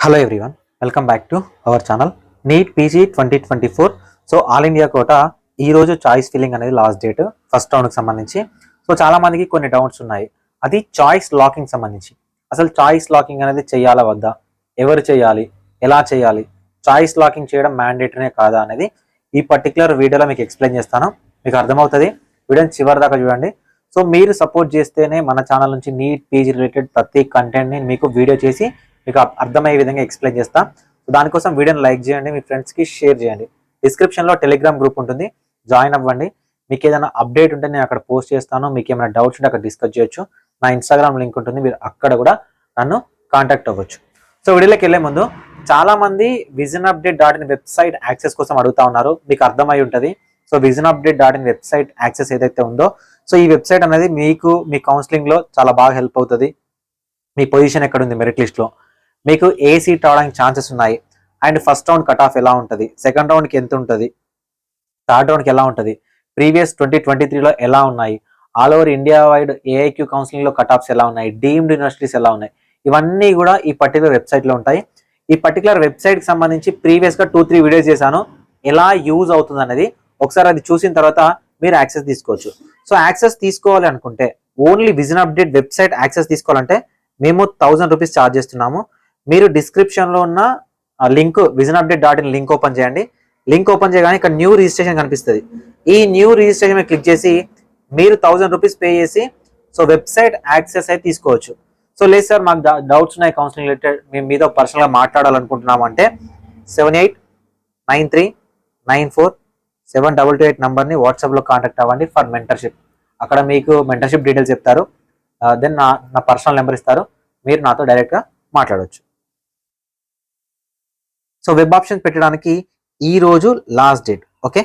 Hello everyone, welcome back to our channel NEET PG 2024. So all India quota ఈరోజు choice filling అనేది last date first రౌండ్కి సంబంధించి. సో చాలా మందికి కొన్ని డౌట్స్ ఉన్నాయి. అది చాయిస్ లాకింగ్ సంబంధించి. అసలు చాయిస్ లాకింగ్ అనేది చేయాలా వద్దా, ఎవరు చేయాలి, ఎలా చేయాలి, చాయిస్ లాకింగ్ చేయడం మ్యాండేటరీనే కాదా అనేది ఈ పర్టికులర్ వీడియోలో మీకు ఎక్స్ప్లెయిన్ చేస్తాను. మీకు అర్థమవుతుంది. వీడియోని చివరి దాకా చూడండి. సో మీరు సపోర్ట్ చేస్తేనే మన ఛానల్ నుంచి నీట్ పీజీ రిలేటెడ్ ప్రతి కంటెంట్ని మీకు వీడియో చేసి మీకు అర్థమయ్యే విధంగా ఎక్స్ప్లెయిన్ చేస్తా. సో దానికోసం వీడియోని లైక్ చేయండి, మీ ఫ్రెండ్స్కి షేర్ చేయండి. డిస్క్రిప్షన్లో టెలిగ్రామ్ గ్రూప్ ఉంటుంది, జాయిన్ అవ్వండి. మీకు ఏదైనా అప్డేట్ ఉంటే నేను అక్కడ పోస్ట్ చేస్తాను. మీకు ఏమైనా డౌట్స్ ఉంటే అక్కడ డిస్కస్ చేయొచ్చు. నా ఇన్స్టాగ్రామ్ లింక్ ఉంటుంది, మీరు అక్కడ కూడా నన్ను కాంటాక్ట్ అవ్వచ్చు. సో వీడియోలోకి వెళ్ళే ముందు చాలామంది visionupdate.in వెబ్సైట్ యాక్సెస్ కోసం అడుగుతా ఉన్నారు. మీకు అర్థమై ఉంటుంది. సో visionupdate.in వెబ్సైట్ యాక్సెస్ ఏదైతే ఉందో, సో ఈ వెబ్సైట్ అనేది మీకు మీ కౌన్సిలింగ్లో చాలా బాగా హెల్ప్ అవుతుంది. మీ పొజిషన్ ఎక్కడుంది మెరిట్ లిస్ట్లో, మీకు ఏ సీట్ రావడానికి ఛాన్సెస్ ఉన్నాయి, and first round cut off ఎలా ఉంటుంది, సెకండ్ రౌండ్కి ఎంత ఉంటుంది, థర్డ్ రౌండ్కి ఎలా ఉంటుంది, ప్రీవియస్ 2023లో ఎలా ఉన్నాయి, all over India wide AIQ కౌన్సిలింగ్లో కట్ ఆఫ్స్ ఎలా ఉన్నాయి, డీమ్డ్ యూనివర్సిటీస్ ఎలా ఉన్నాయి, ఇవన్నీ కూడా ఈ పర్టికులర్ వెబ్సైట్లో ఉంటాయి. ఈ పర్టికులర్ వెబ్సైట్కి సంబంధించి ప్రీవియస్గా 2-3 వీడియోస్ చేశాను, ఎలా యూజ్ అవుతుంది అనేది. ఒకసారి అది చూసిన తర్వాత మీరు యాక్సెస్ తీసుకోవచ్చు. సో యాక్సెస్ తీసుకోవాలి అనుకుంటే, ఓన్లీ విజనప్డేట్ వెబ్సైట్ యాక్సెస్ తీసుకోవాలంటే మేము 1000 రూపీస్ ఛార్జ్ చేస్తున్నాము. మీరు డిస్క్రిప్షన్లో ఉన్న లింక్ visionupdate.in లింక్ ఓపెన్ చేయండి. లింక్ ఓపెన్ చేయగానే ఇక్కడ న్యూ రిజిస్ట్రేషన్ కనిపిస్తుంది. ఈ న్యూ రిజిస్ట్రేషన్ మీద క్లిక్ చేసి మీరు 1000 రూపీస్ పే చేసి సో వెబ్సైట్ యాక్సెస్ అయితే తీసుకోవచ్చు. సో లేదు సార్, మాకు డౌట్స్ ఉన్నాయి కౌన్సిలింగ్ రిలేటెడ్, మేము మీతో పర్సనల్గా మాట్లాడాలనుకుంటున్నాము అంటే 7893947228 నంబర్ని వాట్సాప్లో కాంటాక్ట్ అవ్వండి ఫర్ మెంటర్షిప్. అక్కడ మీకు మెంటర్షిప్ డీటెయిల్స్ చెప్తారు. దెన్ నా పర్సనల్ నెంబర్ ఇస్తారు, మీరు నాతో డైరెక్ట్గా మాట్లాడవచ్చు. సో వెబ్ ఆప్షన్స్ పెట్టడానికి ఈ రోజు లాస్ట్ డేట్. ఓకే,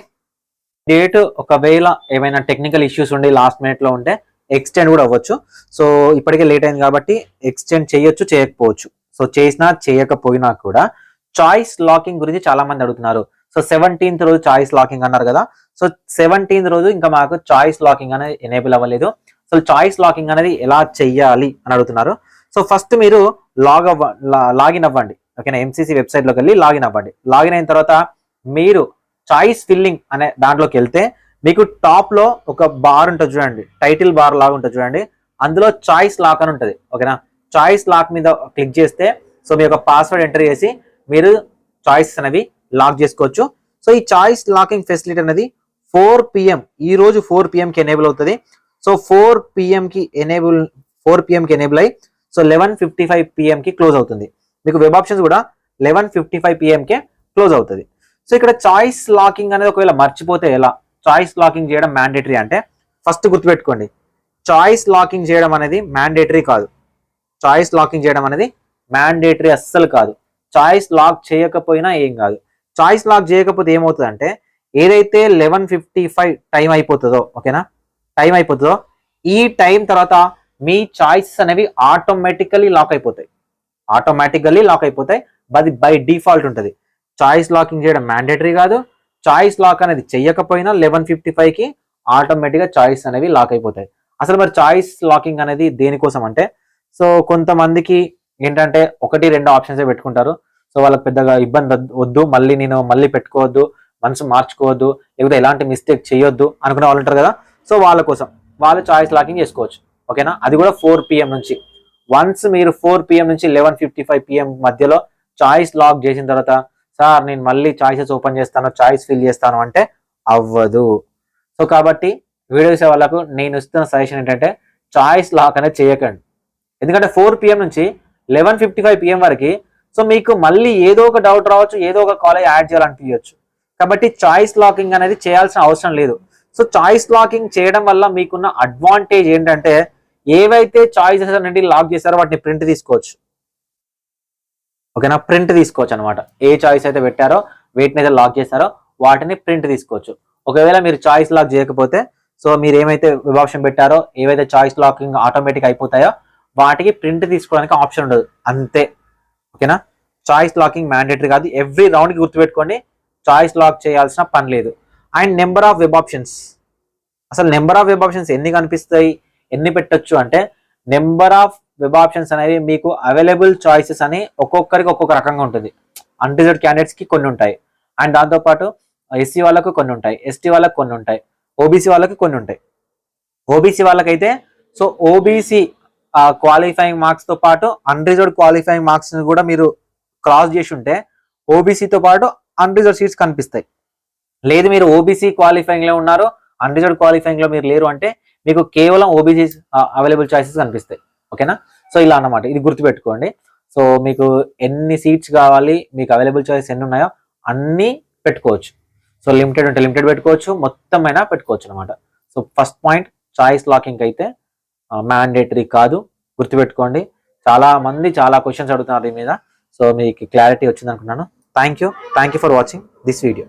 డేట్ ఒకవేళ ఏమైనా టెక్నికల్ ఇష్యూస్ ఉండి లాస్ట్ మినిట్లో ఉంటే ఎక్స్టెండ్ కూడా అవ్వచ్చు. సో ఇప్పటికే లేట్ అయింది కాబట్టి ఎక్స్టెండ్ చేయొచ్చు, చేయకపోవచ్చు. సో చేసినా చేయకపోయినా కూడా చాయిస్ లాకింగ్ గురించి చాలా మంది అడుగుతున్నారు. సో 17th రోజు చాయిస్ లాకింగ్ అన్నారు కదా. సో 17th రోజు ఇంకా మాకు చాయిస్ లాకింగ్ అనేది ఎనేబుల్ అవ్వలేదు. సో చాయిస్ లాకింగ్ అనేది ఎలా చెయ్యాలి అని అడుగుతున్నారు. సో ఫస్ట్ మీరు లాగిన్ అవ్వండి. ఓకేనా, ఎంసీసీ వెబ్సైట్లోకి వెళ్ళి లాగిన్ అవ్వండి. లాగిన్ అయిన తర్వాత మీరు చాయిస్ ఫిల్లింగ్ అనే దాంట్లోకి వెళ్తే మీకు టాప్లో ఒక బార్ ఉంటుంది చూడండి, టైటిల్ బార్ లాగా ఉంటుంది చూడండి, అందులో చాయిస్ లాక్ అని ఉంటుంది. ఓకేనా, చాయిస్ లాక్ మీద క్లిక్ చేస్తే సో మీ యొక్క పాస్వర్డ్ ఎంటర్ చేసి మీరు చాయిస్ అనేవి లాక్ చేసుకోవచ్చు. సో ఈ చాయిస్ లాకింగ్ ఫెసిలిటీ అనేది 4 PM ఈ రోజు 4 PMకి ఎనేబుల్ అవుతుంది. సో 4 PMకి ఎనేబుల్ అయ్యి సో 11:55 PMకి క్లోజ్ అవుతుంది. మీకు వెబ్ ఆప్షన్స్ కూడా 11:55 PMకే క్లోజ్ అవుతుంది. సో ఇక్కడ చాయిస్ లాకింగ్ అనేది ఒకవేళ మర్చిపోతే ఎలా, చాయిస్ లాకింగ్ చేయడం మ్యాండేటరీ అంటే ఫస్ట్ గుర్తుపెట్టుకోండి, చాయిస్ లాకింగ్ చేయడం అనేది మ్యాండేటరీ కాదు. చాయిస్ లాకింగ్ చేయడం అనేది మ్యాండేటరీ అస్సలు కాదు. చాయిస్ లాక్ చేయకపోయినా ఏం కాదు. చాయిస్ లాక్ చేయకపోతే ఏమవుతుందంటే ఏదైతే 11:55 టైం అయిపోతుందో, ఓకేనా, టైం అయిపోతుందో ఈ టైం తర్వాత మీ చాయిసెస్ అనేవి ఆటోమేటికల్లీ లాక్ అయిపోతాయి. అది బై డిఫాల్ట్ ఉంటుంది. చాయిస్ లాకింగ్ చేయడం మ్యాండేటరీ కాదు. చాయిస్ లాక్ అనేది చెయ్యకపోయినా 11:55కి ఆటోమేటిక్గా చాయిస్ అనేవి లాక్ అయిపోతాయి. అసలు మరి చాయిస్ లాకింగ్ అనేది దేనికోసం అంటే, సో కొంతమందికి ఏంటంటే 1-2 ఆప్షన్సే పెట్టుకుంటారు. సో వాళ్ళకి పెద్దగా ఇబ్బంది వద్దు, మళ్ళీ పెట్టుకోవద్దు, మనసు మార్చుకోవద్దు, లేకపోతే ఎలాంటి మిస్టేక్ చేయొద్దు అనుకునే వాళ్ళు ఉంటారు కదా. సో వాళ్ళ కోసం వాళ్ళు చాయిస్ లాకింగ్ చేసుకోవచ్చు. ఓకేనా, అది కూడా 4 PM నుంచి. వన్స్ మీరు 4 PM నుంచి 11:55 PM మధ్యలో చాయిస్ లాక్ చేసిన తర్వాత సార్ నేను మళ్ళీ చాయిసెస్ ఓపెన్ చేస్తాను, చాయిస్ ఫిల్ చేస్తాను అంటే అవ్వదు. సో కాబట్టి వీడియో చూసే వాళ్ళకు నేను ఇస్తున్న సజెషన్ ఏంటంటే చాయిస్ లాక్ అనేది చేయకండి. ఎందుకంటే 4 PM నుంచి 11:55 PM వరకు సో మీకు మళ్ళీ ఏదో ఒక డౌట్ రావచ్చు, ఏదో ఒక కాలేజ్ యాడ్ చేయాలనిపించవచ్చు. కాబట్టి చాయిస్ లాకింగ్ అనేది చేయాల్సిన అవసరం లేదు. సో చాయిస్ లాకింగ్ చేయడం వల్ల మీకున్న అడ్వాంటేజ్ ఏంటంటే ఏవైతే చాయిసెస్ అనేది లాక్ చేశారో వాటిని ప్రింట్ తీసుకోవచ్చు. ఓకేనా, ప్రింట్ తీసుకోవచ్చు అనమాట. ఏ చాయిస్ అయితే పెట్టారో వీటిని అయితే లాక్ చేశారో వాటిని ప్రింట్ తీసుకోవచ్చు. ఒకవేళ మీరు చాయిస్ లాక్ చేయకపోతే సో మీరు ఏమైతే వెబ్ ఆప్షన్ పెట్టారో, ఏవైతే చాయిస్ లాకింగ్ ఆటోమేటిక్ అయిపోతాయో వాటికి ప్రింట్ తీసుకోవడానికి ఆప్షన్ ఉండదు, అంతే. ఓకేనా, చాయిస్ లాకింగ్ మ్యాండేటరీ కాదు. ఎవ్రీ రౌండ్కి గుర్తుపెట్టుకోండి, చాయిస్ లాక్ చేయాల్సిన పని లేదు. And number of web options, అసలు నెంబర్ ఆఫ్ వెబ్ ఆప్షన్స్ ఎన్ని కనిపిస్తాయి, ఎన్ని పెట్టొచ్చు అంటే నెంబర్ ఆఫ్ వెబ్ ఆప్షన్స్ అనేవి మీకు అవైలబుల్ చాయిసెస్ అని ఒక్కొక్కరికి ఒక్కొక్క రకంగా ఉంటుంది. అన్రిజర్వ్డ్ క్యాండిడేట్స్కి కొన్ని ఉంటాయి, అండ్ దాంతోపాటు ఎస్సీ వాళ్ళకు కొన్ని ఉంటాయి, ఎస్టీ వాళ్ళకి కొన్ని ఉంటాయి, ఓబీసీ వాళ్ళకి కొన్ని ఉంటాయి. ఓబీసీ వాళ్ళకైతే సో ఓబీసీ క్వాలిఫైయింగ్ మార్క్స్తో పాటు అన్రిజర్వ్డ్ క్వాలిఫైయింగ్ మార్క్స్ని కూడా మీరు క్రాస్ చేసి ఉంటే ఓబీసీతో పాటు అన్రిజర్వ్డ్ సీట్స్ కనిపిస్తాయి. లేదు మీరు ఓబీసీ క్వాలిఫైయింగ్లో ఉన్నారు, అన్రిజర్వ్డ్ క్వాలిఫైయింగ్లో మీరు లేరు అంటే మీకు కేవలం ఓబీసీ అవైలబుల్ చాయిసెస్ కనిపిస్తాయి. ఓకేనా? సో ఇలా అన్నమాట, ఇది గుర్తుపెట్టుకోండి. సో మీకు ఎన్ని సీట్స్ కావాలి, మీకు అవైలబుల్ చాయిస్ ఎన్ని ఉన్నాయో అన్నీ పెట్టుకోవచ్చు. సో లిమిటెడ్ ఉంటే లిమిటెడ్ పెట్టుకోవచ్చు, మొత్తం అయినా పెట్టుకోవచ్చు అనమాట. So first point, choice locking అయితే మ్యాండేటరీ కాదు, గుర్తుపెట్టుకోండి. చాలా మంది చాలా క్వశ్చన్స్ అడుగుతున్నారు దీని మీద. సో మీకు క్లారిటీ వచ్చింది అనుకున్నాను. Thank you for watching this video.